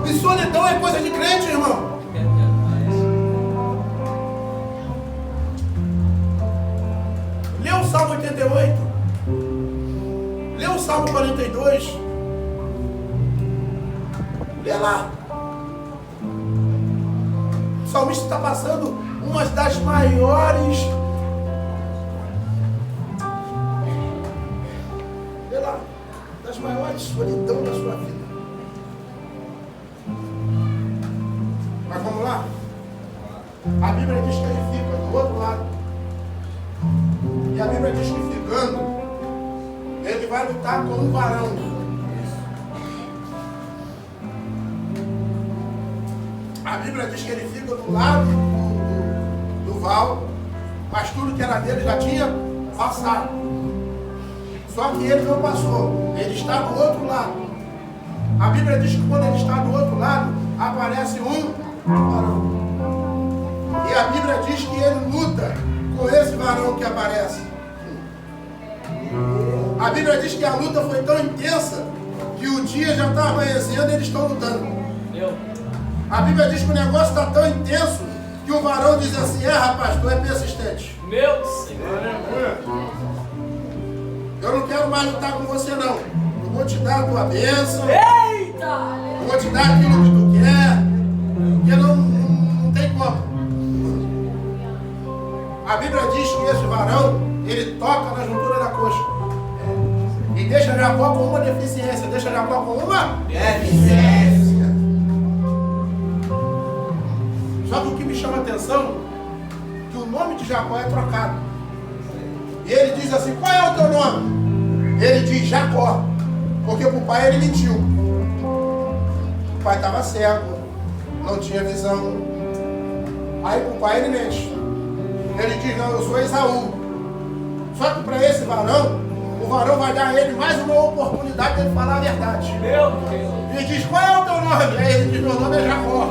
E solidão é coisa de crente, irmão. Lê o Salmo 88. Lê o Salmo 42. Lê lá. O salmista está passando uma das maiores. Lê lá. Das maiores solidão da sua vida. Mas vamos lá. A Bíblia diz que ele fica do outro lado. E a Bíblia diz que ficando, ele vai lutar com um varão. A Bíblia diz que ele fica do lado do val, mas tudo que era dele já tinha passado. Só que ele não passou, ele está do outro lado. A Bíblia diz que quando ele está do outro lado, aparece um varão. E a Bíblia diz que ele luta com esse varão que aparece. A Bíblia diz que a luta foi tão intensa que o dia já está amanhecendo e eles estão lutando. A Bíblia diz que o negócio está tão intenso que o varão diz assim: rapaz, tu é persistente. Meu Senhor. Eu não quero mais lutar com você não. Eu vou te dar a tua bênção. Eita! Eu vou te dar aquilo que tu quer. Porque não tem como. A Bíblia diz que esse varão, ele toca na juntura da coxa. E deixa Jacó com uma deficiência. Deixa Jacó com uma deficiência. Só que o que me chama a atenção é que o nome de Jacó é trocado. E ele diz assim: qual é o teu nome? Ele diz Jacó. Porque para o pai ele mentiu. O pai estava cego, não tinha visão. Aí para o pai ele mente. Ele diz: não, eu sou Esaú. Só que para esse varão, o varão vai dar a ele mais uma oportunidade de ele falar a verdade. Meu Deus. Ele diz: qual é o teu nome? Aí ele diz: meu nome é Jacó.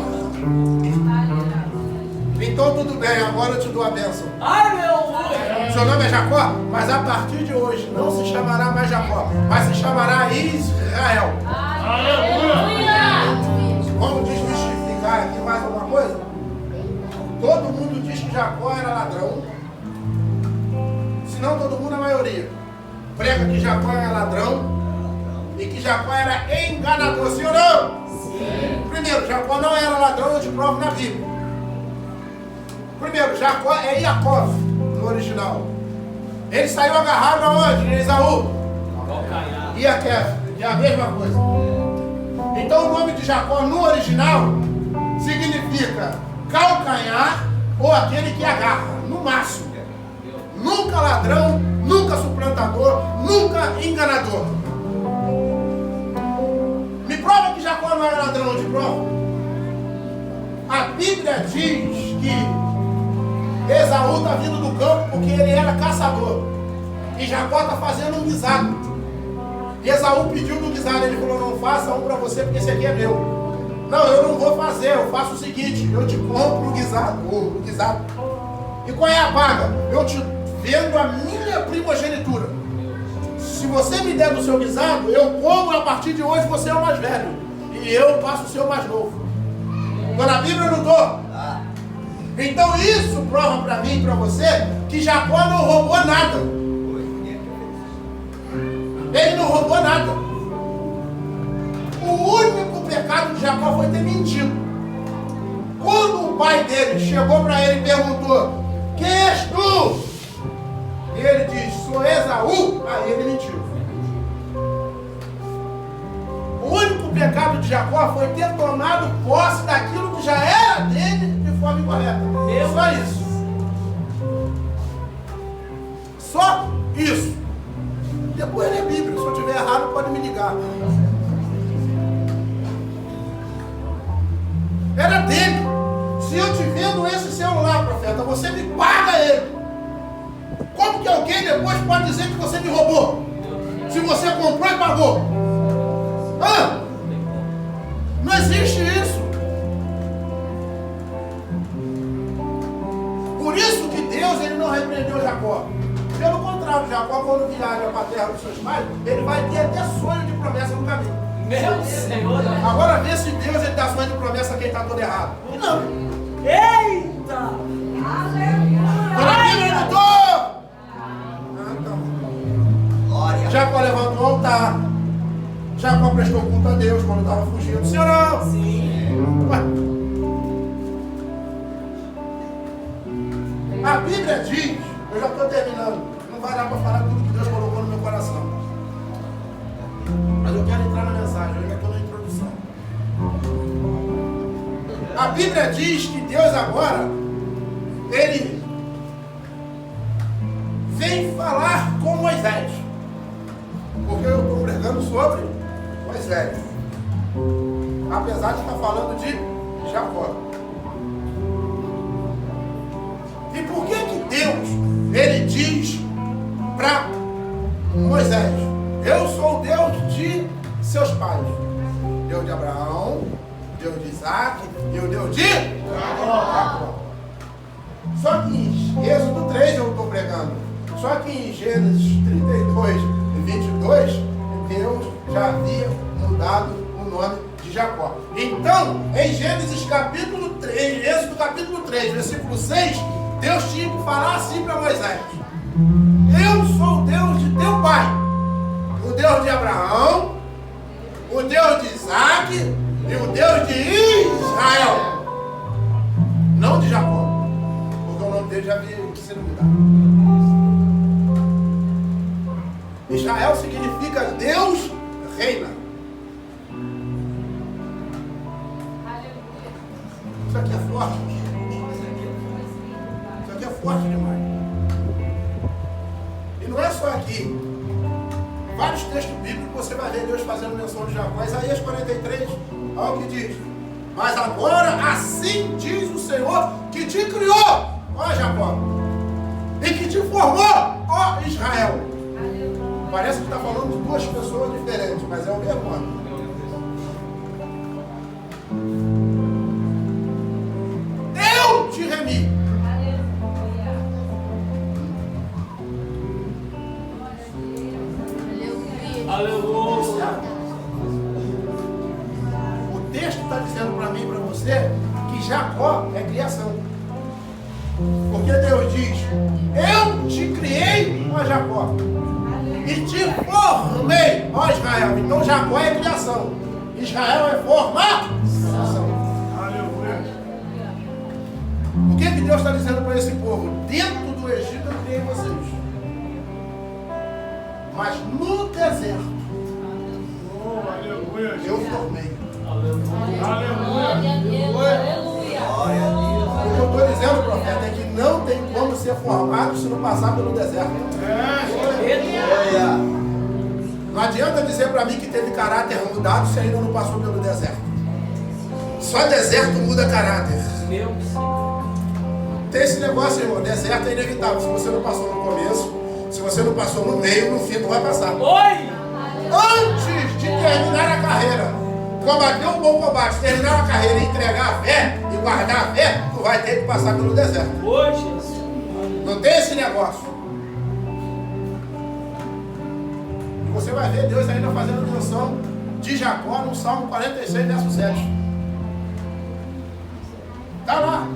Então tudo bem, agora eu te dou a bênção. Ai, meu Deus. Seu nome é Jacó, mas a partir de hoje não se chamará mais Jacó, mas se chamará Israel. Vamos desmistificar aqui mais alguma coisa? Todo mundo diz que Jacó era ladrão. Se não todo mundo, a maioria prega que Jacó era ladrão e que Jacó era enganador, sim ou não? Sim. Primeiro, Jacó não era ladrão, eu te provo na Bíblia. Primeiro, Jacó é Yaakov no original. Ele saiu agarrado aonde? Em Esaú. E a Kef, que é a mesma coisa. Então o nome de Jacó no original significa calcanhar ou aquele que agarra, no máximo. Nunca ladrão, nunca suplantador, nunca enganador. Me prova que Jacó não era ladrão, eu te provo. A Bíblia diz que Esaú está vindo do campo porque ele era caçador. E Jacó está fazendo um guisado. E Esaú pediu do guisado. Ele falou: não faça um para você porque esse aqui é meu. Não, eu não vou fazer. Eu faço o seguinte: eu te compro o guisado. E qual é a paga? Eu te vendo a minha primogenitura. Se você me der do seu guisado, eu como a partir de hoje você é o mais velho. E eu passo o seu mais novo. Estou na Bíblia ou não estou? Então isso prova para mim e para você que Jacó não roubou nada. Ele não roubou nada. O único pecado de Jacó foi ter mentido. Quando o pai dele chegou para ele e perguntou: quem és tu? E ele diz: sou Esaú. Aí ele mentiu. O único pecado de Jacó foi ter tomado posse daquilo que já era dele de forma incorreta. Só isso. Só isso. Depois lê a Bíblia. Se eu estiver errado, pode me ligar. Era dele. Se eu te vendo esse celular, profeta, você me paga ele. Como que alguém depois pode dizer que você me roubou? Se você comprou e pagou. Não existe isso. Por isso que Deus ele não repreendeu Jacó. Pelo contrário, Jacó, quando viaja para a terra dos seus pais, ele vai ter até sonho de promessa no caminho. Meu Senhor. Agora vê se Deus ele dá sonho de promessa a quem está todo errado. Não. Eita! Aleluia! Glória! Jacó levantou o altar. Jacó prestou culto a Deus quando estava fugindo. Sim ou não? Sim. Ué. A Bíblia diz, eu já estou terminando, não vai dar para falar tudo que Deus colocou no meu coração. Mas eu quero entrar na mensagem, eu ainda estou na introdução. A Bíblia diz que Deus agora, Ele vem falar com Moisés. Porque eu estou pregando sobre Moisés. Apesar de estar falando de Jacó. E por que Deus, Ele diz para Moisés: eu sou o Deus de seus pais. Deus de Abraão, Deus de Isaac e o Deus de Jacó. Só que em Êxodo 3 eu estou pregando. Só que em Gênesis 32 e 22, Deus já havia mudado o nome de Jacó. Então, em Gênesis capítulo 3, Êxodo capítulo 3, versículo 6, Deus tinha que falar assim para Moisés: eu sou o Deus de teu pai, o Deus de Abraão, o Deus de Isaac e o Deus de Israel. Não de Jacó, porque o nome dele já havia sido mudado. Israel significa Deus reina. Isso aqui é forte. Isso aqui é forte demais. E não é só aqui. Vários textos bíblicos você vai ver Deus fazendo menção de Jacó. Isaías 43, olha o que diz: mas agora assim diz o Senhor que te criou, ó Jacó, e que te formou, ó Israel. Parece que está falando de duas pessoas diferentes, mas é o mesmo nome. Eu te remi. Aleluia. O texto está dizendo para mim e para você que Jacó é criação. Porque Deus diz: eu te criei, ó Jacó, e te formei, ó Israel. Então Jacó é criação, Israel é formação. Aleluia. O que Deus está dizendo para esse povo? Dentro do Egito eu criei vocês, mas no deserto Oh, aleluia. eu formei. Aleluia. O que eu estou dizendo, profeta, é que não tem como ser formado se não passar pelo deserto. Não adianta dizer para mim que teve caráter mudado se ainda não passou pelo deserto. Só deserto muda caráter. Meu Senhor. Tem esse negócio, irmão, deserto é inevitável. Se você não passou no começo, se você não passou no meio, no fim tu vai passar. Oi! Antes de terminar a carreira, combater um bom combate, terminar a carreira e entregar a fé e guardar a fé, tu vai ter que passar pelo deserto. Oi, Jesus. Não tem esse negócio. E você vai ver Deus ainda fazendo menção de Jacó no Salmo 46, verso 7. Está lá.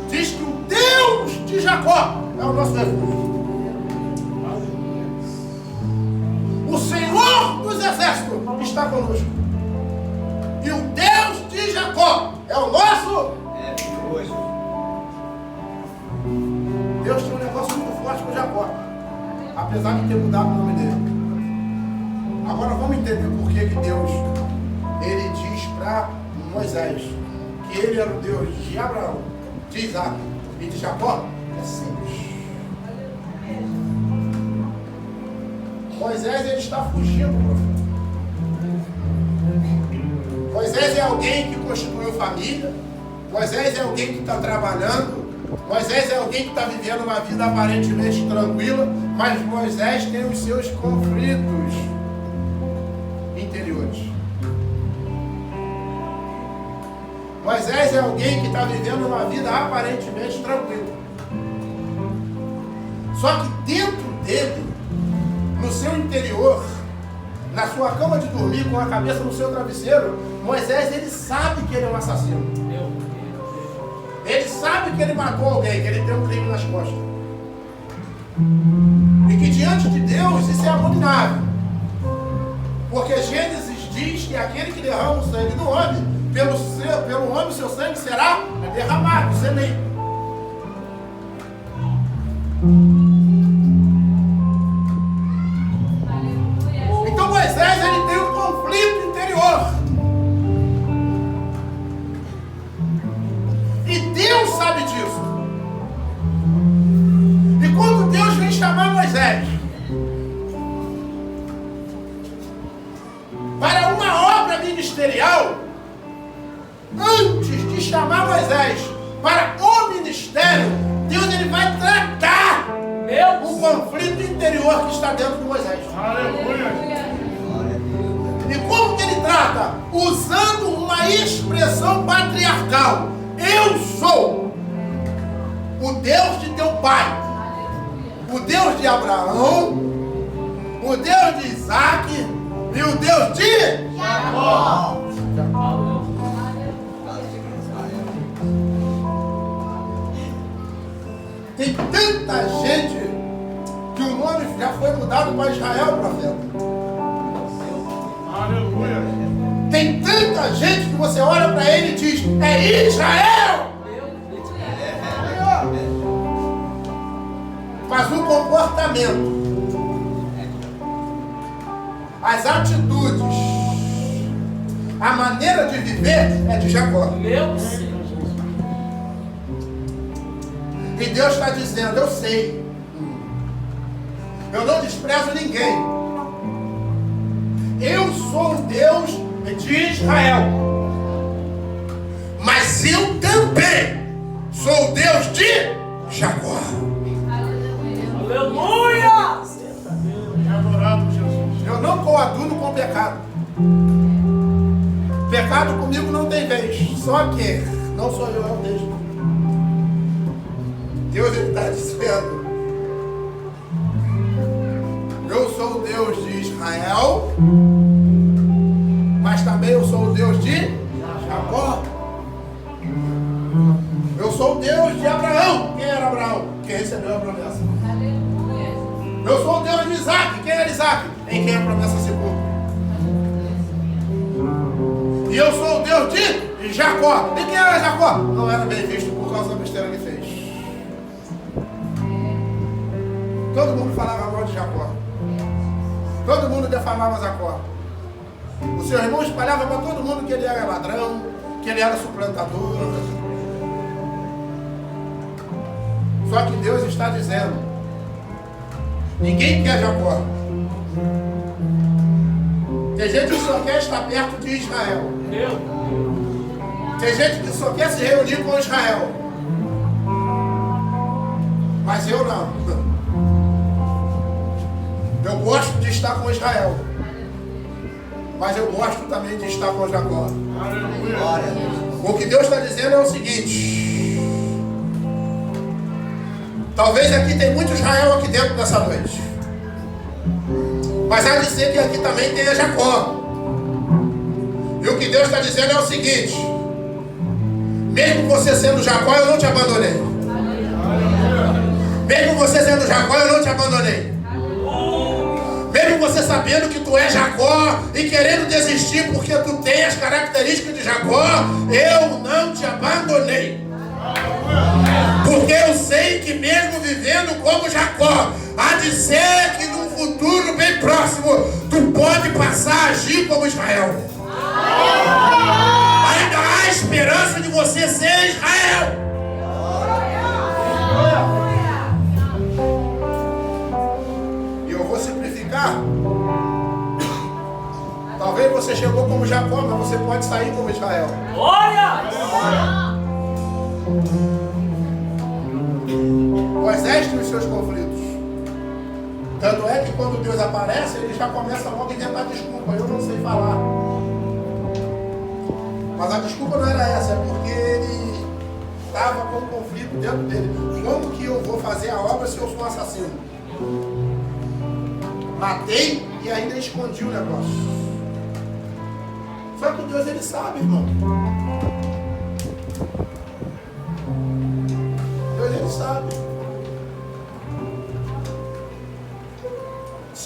Diz que o Deus de Jacó é o nosso refúgio. O Senhor dos exércitos está conosco. E o Deus de Jacó é o nosso. Deus tinha um negócio muito forte com Jacó, apesar de ter mudado o nome dele. Agora vamos entender por que Deus, ele diz para Moisés que ele era o Deus de Abraão, de Isaac e de Jacó. É simples. Moisés, ele está fugindo, profeta. Moisés é alguém que constituiu família. Moisés é alguém que está trabalhando. Moisés é alguém que está vivendo uma vida aparentemente tranquila, mas Moisés tem os seus conflitos interiores. Moisés é alguém que está vivendo uma vida aparentemente tranquila. Só que dentro dele, no seu interior, na sua cama de dormir, com a cabeça no seu travesseiro, Moisés, ele sabe que ele é um assassino. Ele sabe que ele matou alguém, que ele tem um crime nas costas. E que diante de Deus isso é abominável. Porque Gênesis diz que aquele que derrama o sangue do homem, pelo homem o seu sangue será derramado, semeio. Então Moisés ele tem um conflito interior. E Deus sabe disso. E quando Deus vem chamar Moisés para uma obra ministerial, antes de chamar Moisés para o ministério, Deus ele vai tratar o conflito interior que está dentro de Moisés. Aleluia. E como que ele trata? Usando uma expressão patriarcal. Eu sou o Deus de teu pai, o Deus de Abraão, o Deus de Isaac e o Deus de Jacó. Tem tanta gente que o nome já foi mudado para Israel, profeta. Aleluia. Tem tanta gente que você olha para ele e diz, é Israel! Mas o comportamento, as atitudes, a maneira de viver é de Jacó. E Deus está dizendo, eu sei. Eu não desprezo ninguém. Eu sou o Deus de Israel. Mas eu também sou o Deus de Jacó. Aleluia! Adorado Jesus. Eu não coaduno com pecado. Pecado comigo não tem vez. Só que não sou eu, é o Deus. Deus está dizendo, eu sou o Deus de Israel, mas também eu sou o Deus de Jacó. Eu sou o Deus de Abraão. Quem era Abraão? Quem recebeu a promessa. Eu sou o Deus de Isaac. Quem era Isaac? Em quem a promessa se cumpre. E eu sou o Deus de Jacó. E quem era Jacó? Não era bem visto por causa da besteira que fez. Todo mundo falava mal de Jacó. Todo mundo defamava Jacó. O seu irmão espalhava para todo mundo que ele era ladrão, que ele era suplantador. Só que Deus está dizendo, ninguém quer Jacó. Tem gente que só quer estar perto de Israel. Tem gente que só quer se reunir com Israel. Mas eu não. Eu gosto de estar com Israel. Mas eu gosto também de estar com Jacó. Aleluia. O que Deus está dizendo é o seguinte. Talvez aqui tem muito Israel aqui dentro dessa noite. Mas há de ser que aqui também tenha Jacó. E o que Deus está dizendo é o seguinte. Mesmo você sendo Jacó, eu não te abandonei. Mesmo você sendo Jacó, eu não te abandonei. Mesmo você sabendo que tu é Jacó e querendo desistir porque tu tem as características de Jacó, eu não te abandonei. Porque eu sei que mesmo vivendo como Jacó, há de ser que num futuro bem próximo, tu pode passar a agir como Israel. Ainda há esperança de você ser Israel. E eu vou simplificar. Talvez você chegou como Jacó, mas você pode sair como Israel. Moisés tem os seus conflitos. Tanto é que quando Deus aparece, ele já começa logo a inventar desculpa. Eu não sei falar. Mas a desculpa não era essa, é porque ele estava com um conflito dentro dele. Como que eu vou fazer a obra se eu sou um assassino? Matei e ainda escondi o negócio. Só que Deus, ele sabe, irmão. Deus, ele sabe.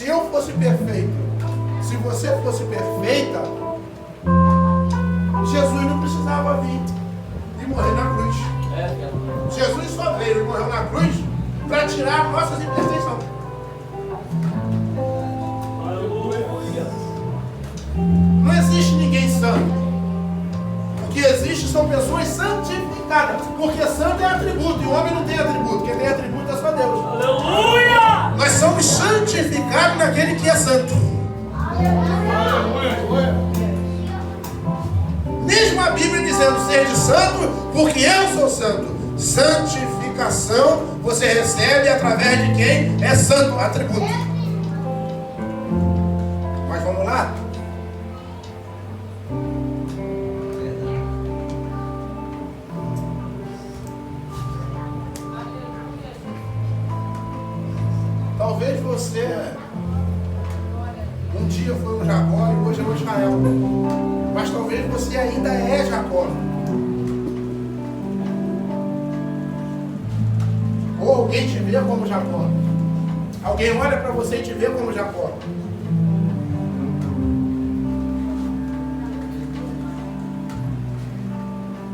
Se eu fosse perfeito, se você fosse perfeita, Jesus não precisava vir e morrer na cruz. Jesus só veio e morreu na cruz para tirar nossas imperfeições. Não existe ninguém santo. O que existe são pessoas santificadas. Porque santo é atributo e o homem não tem atributo. Quem tem atributo é só Deus. Aleluia! Nós somos santificados naquele que é santo. Mesmo a Bíblia dizendo ser de santo, porque eu sou santo. Santificação você recebe através de quem é santo, atributo. Mas vamos lá? Talvez você um dia foi um Jacó e hoje é um Israel. Mas talvez você ainda é Jacó. Ou alguém te vê como Jacó. Alguém olha para você e te vê como Jacó.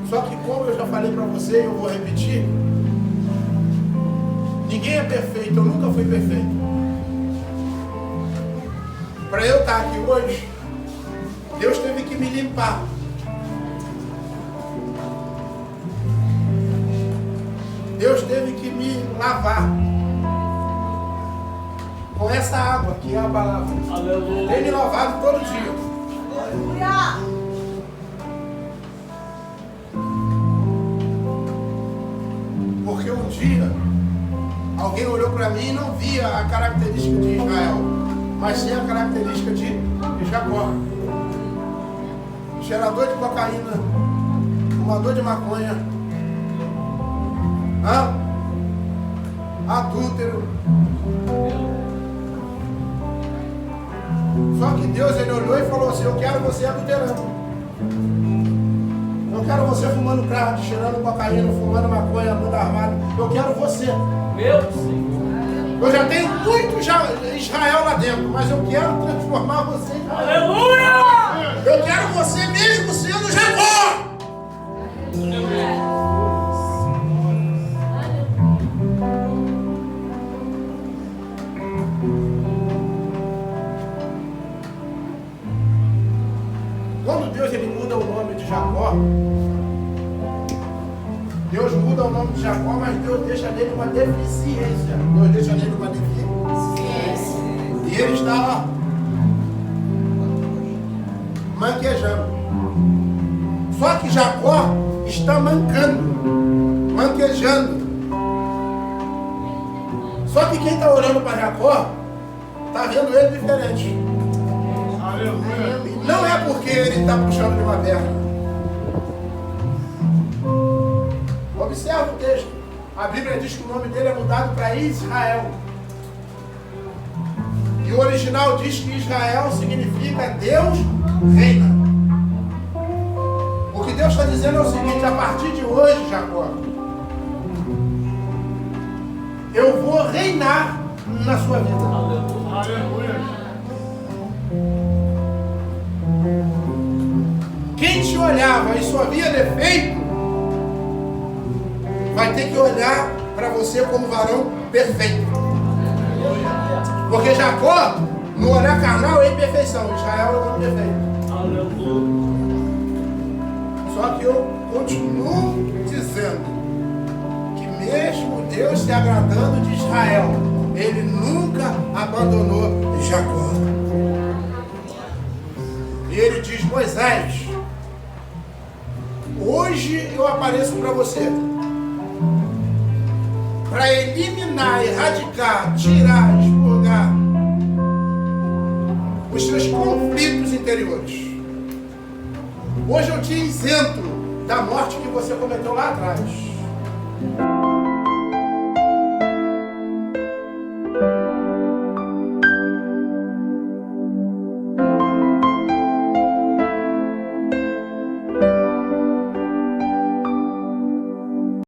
Só que como eu já falei para você, eu vou repetir. Ninguém é perfeito, eu nunca fui perfeito. Para eu estar aqui hoje, Deus teve que me limpar. Deus teve que me lavar com essa água que é a palavra. Aleluia! Tem me lavado todo dia. Aleluia! Porque um dia alguém olhou para mim e não via a característica de Israel, mas sim a característica de Jacó. Cheirador de cocaína, fumador de maconha, adúltero. Só que Deus, ele olhou e falou assim: eu quero você adulterando. Eu quero você fumando crack, cheirando cocaína, fumando maconha, bunda armada. Eu quero você. Meu Senhor! Eu já tenho muito Israel lá dentro, mas eu quero transformar você em Israel. Aleluia! Eu quero você mesmo sendo Jacó. Quando Deus ele muda o nome de Jacó, Deus muda o nome de Jacó, mas Deus deixa nele uma deficiência. Deus deixa nele uma deficiência. E ele está manquejando. Só que Jacó está mancando, manquejando. Só que quem está olhando para Jacó está vendo ele diferente. Aleluia. Não é porque ele está puxando de uma perna. Observa o texto. A Bíblia diz que o nome dele é mudado para Israel. E o original diz que Israel significa Deus reina. O que Deus está dizendo é o seguinte: a partir de hoje, Jacó, eu vou reinar na sua vida. Aleluia. Quem te olhava e só via defeito, vai ter que olhar para você como varão perfeito. Porque Jacó, no olhar carnal, é imperfeição. Israel é o homem perfeito. Aleluia! Só que eu continuo dizendo que mesmo Deus se agradando de Israel, ele nunca abandonou Jacó. E ele diz: Moisés, hoje eu apareço para você para eliminar, erradicar, tirar, expurgar os seus conflitos interiores. Hoje eu te isento da morte que você cometeu lá atrás.